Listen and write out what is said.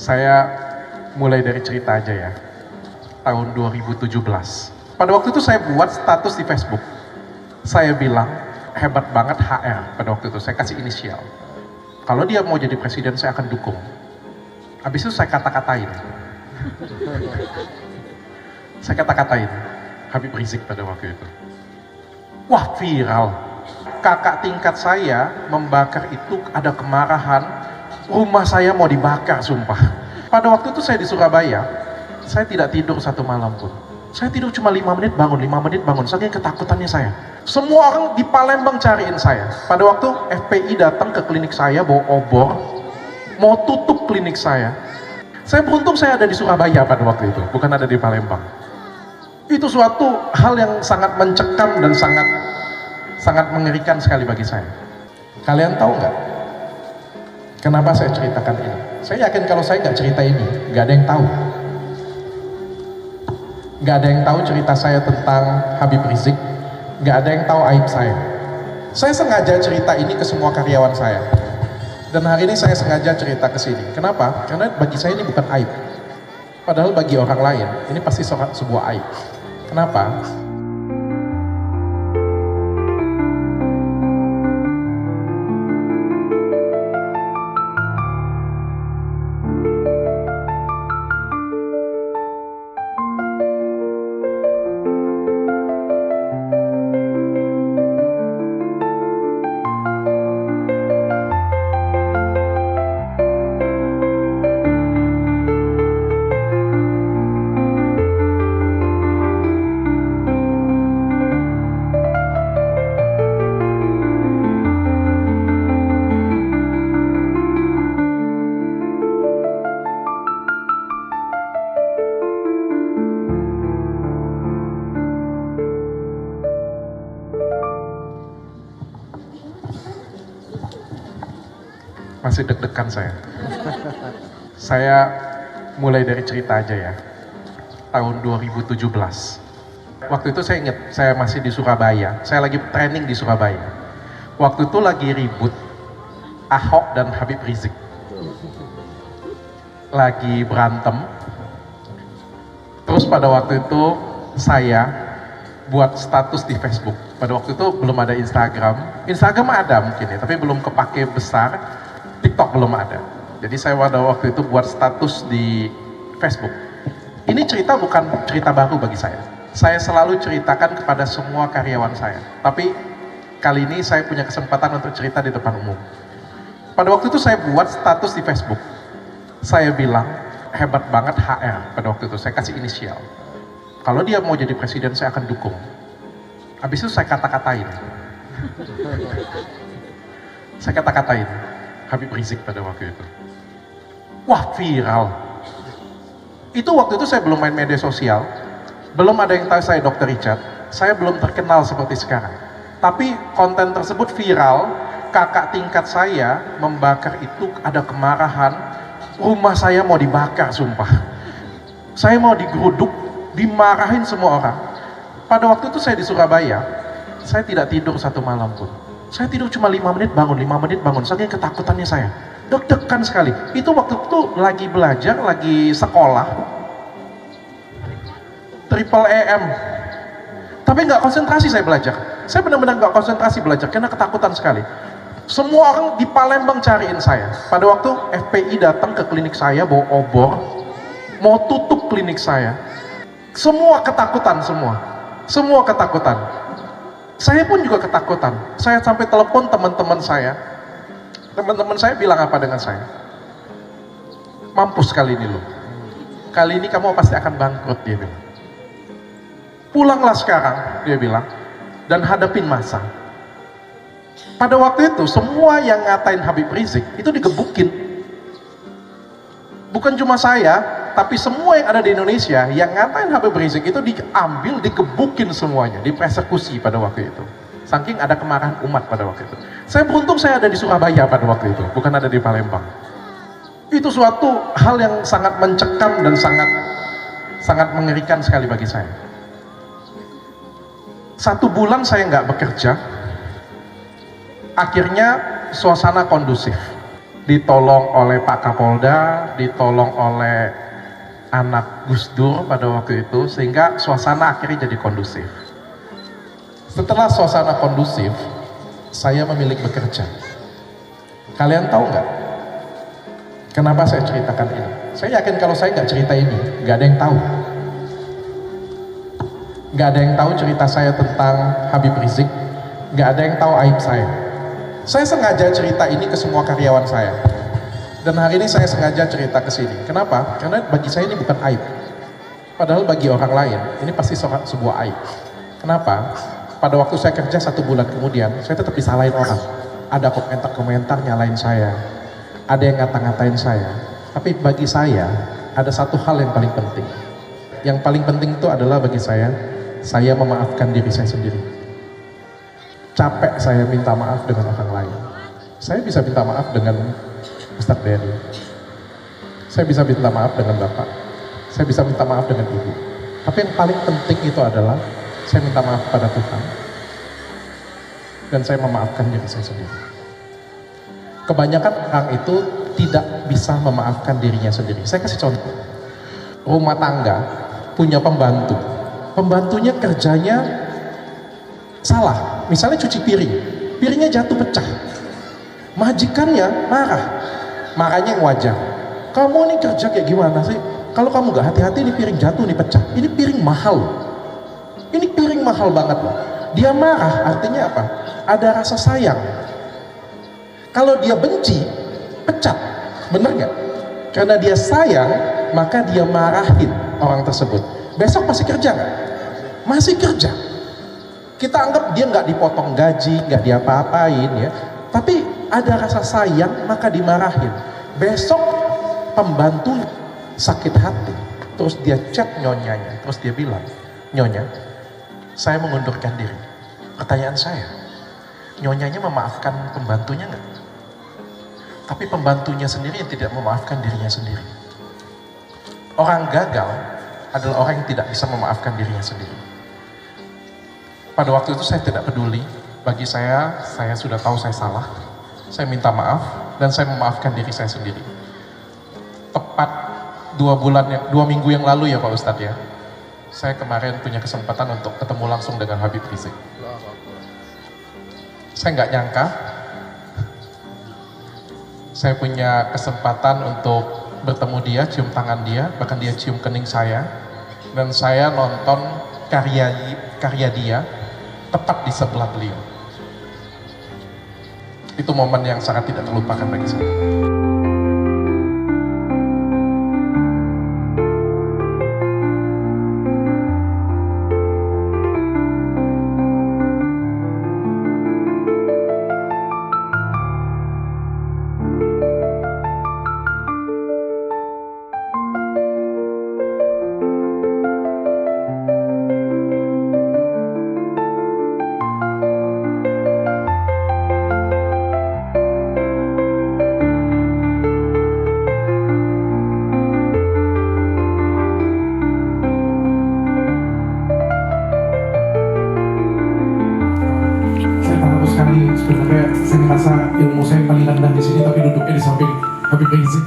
Saya mulai dari cerita aja ya. Tahun 2017. Pada waktu itu saya buat status di Facebook. Saya bilang, hebat banget HR pada waktu itu. Saya kasih inisial. Kalau dia mau jadi presiden, saya akan dukung. Habis itu saya kata-katain. Saya kata-katain Habib Rizik pada waktu itu. Wah, viral. Kakak tingkat saya membakar itu, ada kemarahan. Rumah saya mau dibakar, sumpah. Pada waktu itu saya di Surabaya, saya tidak tidur satu malam pun. Saya tidur cuma 5 menit bangun, 5 menit bangun, saking ketakutannya saya. Semua orang di Palembang cariin saya. Pada waktu FPI datang ke klinik saya bawa obor, mau tutup klinik saya. Saya beruntung saya ada di Surabaya pada waktu itu, bukan ada di Palembang. Itu suatu hal yang sangat mencekam dan sangat mengerikan sekali bagi saya. Kalian tahu nggak? Kenapa saya ceritakan ini? Saya yakin kalau saya nggak cerita ini, nggak ada yang tahu. Nggak ada yang tahu cerita saya tentang Habib Rizik, nggak ada yang tahu aib saya. Saya sengaja cerita ini ke semua karyawan saya. Dan hari ini saya sengaja cerita ke sini. Kenapa? Karena bagi saya ini bukan aib. Padahal bagi orang lain, ini pasti sebuah aib. Kenapa? Masih deg-degan saya. Saya mulai dari cerita aja ya. Tahun 2017. Waktu itu saya ingat, saya masih di Surabaya. Saya lagi training di Surabaya. Waktu itu lagi ribut Ahok dan Habib Rizik. Lagi berantem. Terus pada waktu itu saya buat status di Facebook. Pada waktu itu belum ada Instagram. Instagram ada mungkin ya, tapi belum kepake besar. TikTok belum ada. Jadi saya pada waktu itu buat status di Facebook. Ini cerita bukan cerita baru bagi saya. Saya selalu ceritakan kepada semua karyawan saya. Tapi kali ini saya punya kesempatan untuk cerita di depan umum. Pada waktu itu saya buat status di Facebook. Saya bilang, hebat banget HR pada waktu itu. Saya kasih inisial. Kalau dia mau jadi presiden, saya akan dukung. Habis itu saya kata-katain. Saya kata-katain Habib Rizik pada waktu itu. Wah, viral. Itu waktu itu saya belum main media sosial, belum ada yang tahu saya Dr. Richard, saya belum terkenal seperti sekarang. Tapi konten tersebut viral, kakak tingkat saya membakar itu, ada kemarahan, rumah saya mau dibakar, sumpah. Saya mau digeruduk, dimarahin semua orang. Pada waktu itu saya di Surabaya, saya tidak tidur satu malam pun. Saya tidur cuma 5 menit bangun, 5 menit bangun, saking ketakutannya saya. Deg-degan sekali. Itu waktu itu lagi belajar, lagi sekolah. Triple EM. Tapi nggak konsentrasi saya belajar. Saya benar-benar nggak konsentrasi belajar, karena ketakutan sekali. Semua orang di Palembang cariin saya. Pada waktu FPI datang ke klinik saya, bawa obor, mau tutup klinik saya. Semua ketakutan, semua ketakutan. Saya pun juga ketakutan. Saya sampai telepon teman-teman saya. Teman-teman saya bilang apa dengan saya? Mampus kali ini lo. Kali ini kamu pasti akan bangkrut, dia bilang. Pulanglah sekarang, dia bilang, dan hadapin masa. Pada waktu itu semua yang ngatain Habib Rizik itu digebukin. Bukan cuma saya, tapi semua yang ada di Indonesia yang ngatain Habib Rizik itu diambil, digebukin semuanya, dipersekusi pada waktu itu. Saking ada kemarahan umat pada waktu itu. Saya beruntung saya ada di Surabaya pada waktu itu, bukan ada di Palembang. Itu suatu hal yang sangat mencekam dan sangat mengerikan sekali bagi saya. 1 bulan saya nggak bekerja, akhirnya suasana kondusif. ditolong oleh Pak Kapolda, ditolong oleh anak Gus Dur pada waktu itu, sehingga suasana akhirnya jadi kondusif. Setelah suasana kondusif, saya memilih bekerja. Kalian tahu nggak kenapa saya ceritakan ini? Saya yakin kalau saya nggak cerita ini, nggak ada yang tahu. Nggak ada yang tahu cerita saya tentang Habib Rizik, nggak ada yang tahu aib saya. Saya sengaja cerita ini ke semua karyawan saya. Dan hari ini saya sengaja cerita ke sini. Kenapa? Karena bagi saya ini bukan aib. Padahal bagi orang lain, ini pasti sebuah aib. Kenapa? Pada waktu saya kerja 1 bulan kemudian, saya tetap disalahin orang. Ada komentar-komentar nyalain saya. Ada yang ngata-ngatain saya. Tapi bagi saya, ada satu hal yang paling penting. Yang paling penting itu adalah bagi saya memaafkan diri saya sendiri. Capek saya minta maaf dengan orang lain. Saya bisa minta maaf dengan Ustadz Berry. Saya bisa minta maaf dengan Bapak. Saya bisa minta maaf dengan Ibu. Tapi yang paling penting itu adalah saya minta maaf pada Tuhan. Dan saya memaafkan diri saya sendiri. Kebanyakan orang itu tidak bisa memaafkan dirinya sendiri. Saya kasih contoh. Rumah tangga punya pembantu. Pembantunya kerjanya salah. Misalnya cuci piring. Piringnya jatuh pecah. Majikannya marah. Marahnya yang wajar. Kamu nih kerja kayak gimana sih? Kalau kamu gak hati-hati ini piring jatuh, nih pecah. Ini piring mahal. Ini piring mahal banget loh. Dia marah artinya apa? Ada rasa sayang. Kalau dia benci, pecat. Bener gak? Karena dia sayang, maka dia marahin orang tersebut. Besok masih kerja gak? Masih kerja. Kita anggap dia nggak dipotong gaji, nggak diapa-apain ya. Tapi ada rasa sayang, maka dimarahin. Besok pembantu sakit hati. Terus dia chat nyonyanya. Terus dia bilang, Nyonya, saya mengundurkan diri. Pertanyaan saya, nyonyanya memaafkan pembantunya nggak? Tapi pembantunya sendiri yang tidak memaafkan dirinya sendiri. Orang gagal adalah orang yang tidak bisa memaafkan dirinya sendiri. Pada waktu itu saya tidak peduli. Bagi saya sudah tahu saya salah. Saya minta maaf dan saya memaafkan diri saya sendiri. Tepat 2 minggu yang lalu ya Pak Ustadz ya. Saya kemarin punya kesempatan untuk ketemu langsung dengan Habib Rizik. Saya nggak nyangka saya punya kesempatan untuk bertemu dia, cium tangan dia, bahkan dia cium kening saya. Dan saya nonton karya dia tepat di sebelah beliau. Itu momen yang sangat tidak terlupakan bagi saya. Sebenarnya saya merasa ilmu saya paling rendah di sini, tapi duduknya di samping Habib Rizik.